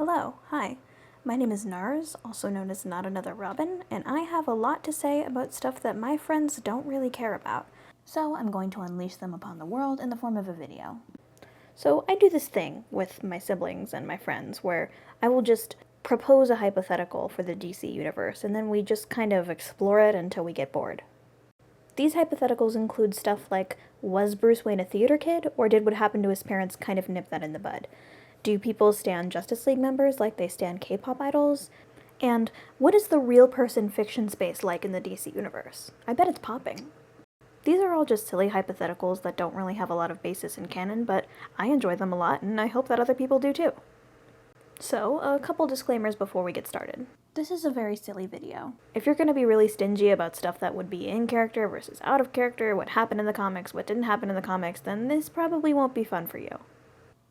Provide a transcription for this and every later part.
Hello, hi. My name is Nars, also known as Not Another Robin, and I have a lot to say about stuff that my friends don't really care about. So I'm going to unleash them upon the world in the form of a video. So I do this thing with my siblings and my friends where I will just propose a hypothetical for the DC universe, and then we just kind of explore it until we get bored. These hypotheticals include stuff like, was Bruce Wayne a theater kid, or did what happened to his parents kind of nip that in the bud? Do people stan Justice League members like they stan K-pop idols? And what is the real person fiction space like in the DC universe? I bet it's popping. These are all just silly hypotheticals that don't really have a lot of basis in canon, but I enjoy them a lot, and I hope that other people do too. So, a couple disclaimers before we get started. This is a very silly video. If you're going to be really stingy about stuff that would be in character versus out of character, what happened in the comics, what didn't happen in the comics, then this probably won't be fun for you.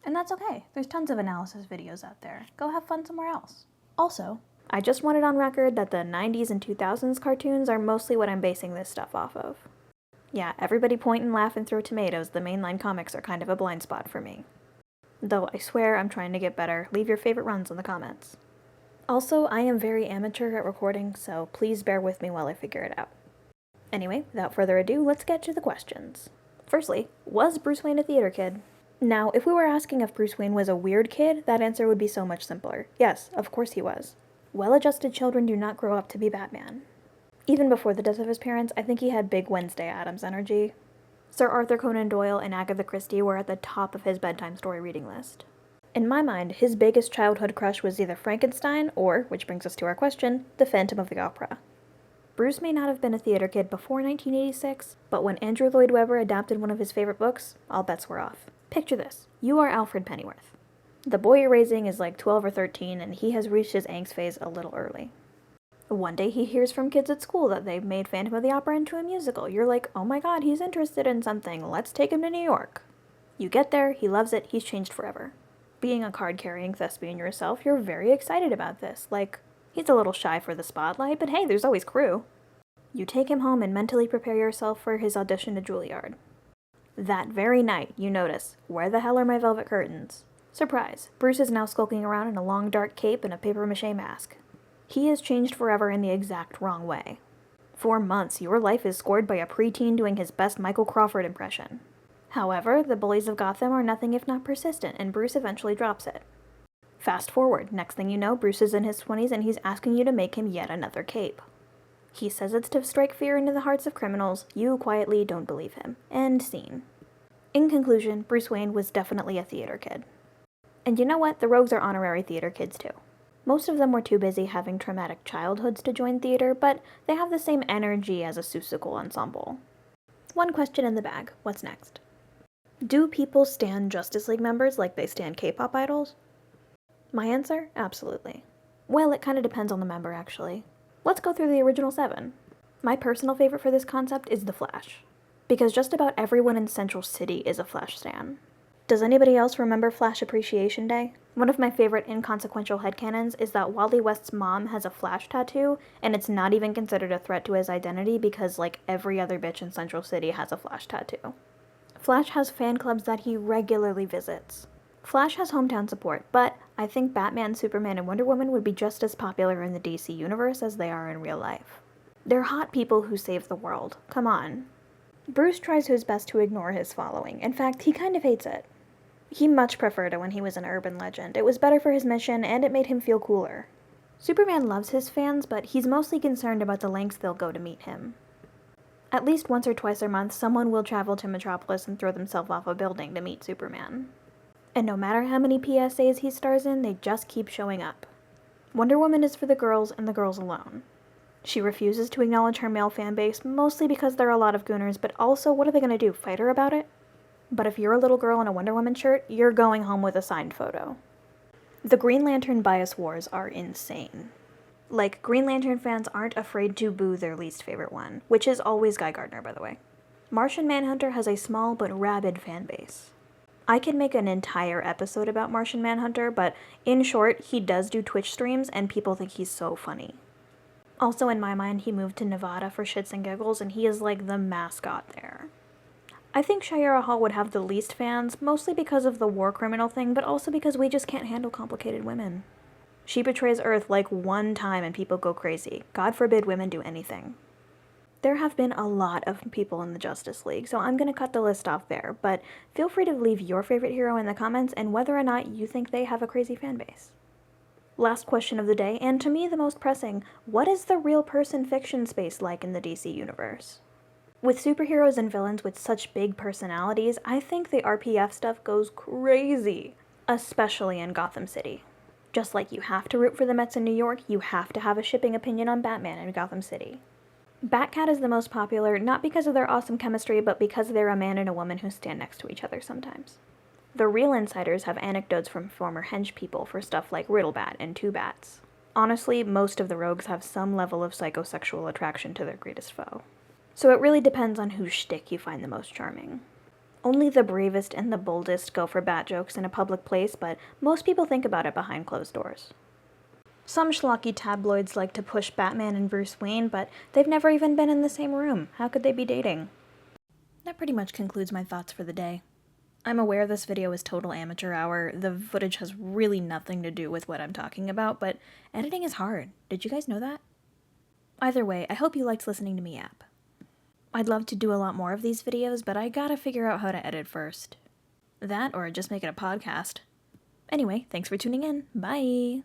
And that's okay. There's tons of analysis videos out there. Go have fun somewhere else. Also, I just want it on record that the 90s and 2000s cartoons are mostly what I'm basing this stuff off of. Yeah, everybody point and laugh and throw tomatoes. The mainline comics are kind of a blind spot for me. Though I swear I'm trying to get better. Leave your favorite runs in the comments. Also, I am very amateur at recording, so please bear with me while I figure it out. Anyway, without further ado, let's get to the questions. Firstly, was Bruce Wayne a theater kid? Now, if we were asking if Bruce Wayne was a weird kid, that answer would be so much simpler. Yes, of course he was. Well-adjusted children do not grow up to be Batman. Even before the death of his parents, I think he had big Wednesday Addams energy. Sir Arthur Conan Doyle and Agatha Christie were at the top of his bedtime story reading list. In my mind, his biggest childhood crush was either Frankenstein or, which brings us to our question, the Phantom of the Opera. Bruce may not have been a theater kid before 1986, but when Andrew Lloyd Webber adapted one of his favorite books, all bets were off. Picture this. You are Alfred Pennyworth. The boy you're raising is like 12 or 13, and he has reached his angst phase a little early. One day he hears from kids at school that they've made Phantom of the Opera into a musical. You're like, oh my god, he's interested in something. Let's take him to New York. You get there, he loves it, he's changed forever. Being a card-carrying thespian yourself, you're very excited about this. Like, he's a little shy for the spotlight, but hey, there's always crew. You take him home and mentally prepare yourself for his audition to Juilliard. That very night, you notice, where the hell are my velvet curtains? Surprise, Bruce is now skulking around in a long dark cape and a papier-mâché mask. He has changed forever in the exact wrong way. For months, your life is scored by a preteen doing his best Michael Crawford impression. However, the bullies of Gotham are nothing if not persistent, and Bruce eventually drops it. Fast forward, next thing you know, Bruce is in his 20s and he's asking you to make him yet another cape. He says it's to strike fear into the hearts of criminals. You quietly don't believe him. End scene. In conclusion, Bruce Wayne was definitely a theater kid. And you know what? The Rogues are honorary theater kids too. Most of them were too busy having traumatic childhoods to join theater, but they have the same energy as a Seussical ensemble. One question in the bag. What's next? Do people stan Justice League members like they stan K-pop idols? My answer? Absolutely. Well, it kind of depends on the member, actually. Let's go through the original 7. My personal favorite for this concept is the Flash, because just about everyone in Central City is a Flash stan. Does anybody else remember Flash Appreciation Day? One of my favorite inconsequential headcanons is that Wally West's mom has a Flash tattoo, and it's not even considered a threat to his identity because, like, every other bitch in Central City has a Flash tattoo. Flash has fan clubs that he regularly visits. Flash has hometown support, but I think Batman, Superman, and Wonder Woman would be just as popular in the DC universe as they are in real life. They're hot people who save the world. Come on. Bruce tries his best to ignore his following. In fact, he kind of hates it. He much preferred it when he was an urban legend. It was better for his mission, and it made him feel cooler. Superman loves his fans, but he's mostly concerned about the lengths they'll go to meet him. At least once or twice a month, someone will travel to Metropolis and throw themselves off a building to meet Superman. And no matter how many PSAs he stars in, they just keep showing up. Wonder Woman is for the girls and the girls alone. She refuses to acknowledge her male fanbase, mostly because there are a lot of gooners, but also, what are they going to do, fight her about it? But if you're a little girl in a Wonder Woman shirt, you're going home with a signed photo. The Green Lantern bias wars are insane. Like, Green Lantern fans aren't afraid to boo their least favorite one, which is always Guy Gardner, by the way. Martian Manhunter has a small but rabid fanbase. I can make an entire episode about Martian Manhunter, but in short, he does do Twitch streams and people think he's so funny. Also, in my mind, he moved to Nevada for shits and giggles, and he is like the mascot there. I think Shayera Hall would have the least fans, mostly because of the war criminal thing, but also because we just can't handle complicated women. She betrays Earth like one time and people go crazy. God forbid women do anything. There have been a lot of people in the Justice League, so I'm going to cut the list off there, but feel free to leave your favorite hero in the comments and whether or not you think they have a crazy fanbase. Last question of the day, and to me the most pressing, what is the real person fiction space like in the DC universe? With superheroes and villains with such big personalities, I think the RPF stuff goes crazy, especially in Gotham City. Just like you have to root for the Mets in New York, you have to have a shipping opinion on Batman in Gotham City. Batcat is the most popular, not because of their awesome chemistry, but because they're a man and a woman who stand next to each other sometimes. The real insiders have anecdotes from former hench people for stuff like Riddlebat and Two Bats. Honestly, most of the rogues have some level of psychosexual attraction to their greatest foe. So it really depends on whose shtick you find the most charming. Only the bravest and the boldest go for bat jokes in a public place, but most people think about it behind closed doors. Some schlocky tabloids like to push Batman and Bruce Wayne, but they've never even been in the same room. How could they be dating? That pretty much concludes my thoughts for the day. I'm aware this video is total amateur hour. The footage has really nothing to do with what I'm talking about, but editing is hard. Did you guys know that? Either way, I hope you liked listening to me yap. I'd love to do a lot more of these videos, but I gotta figure out how to edit first. That or just make it a podcast. Anyway, thanks for tuning in. Bye!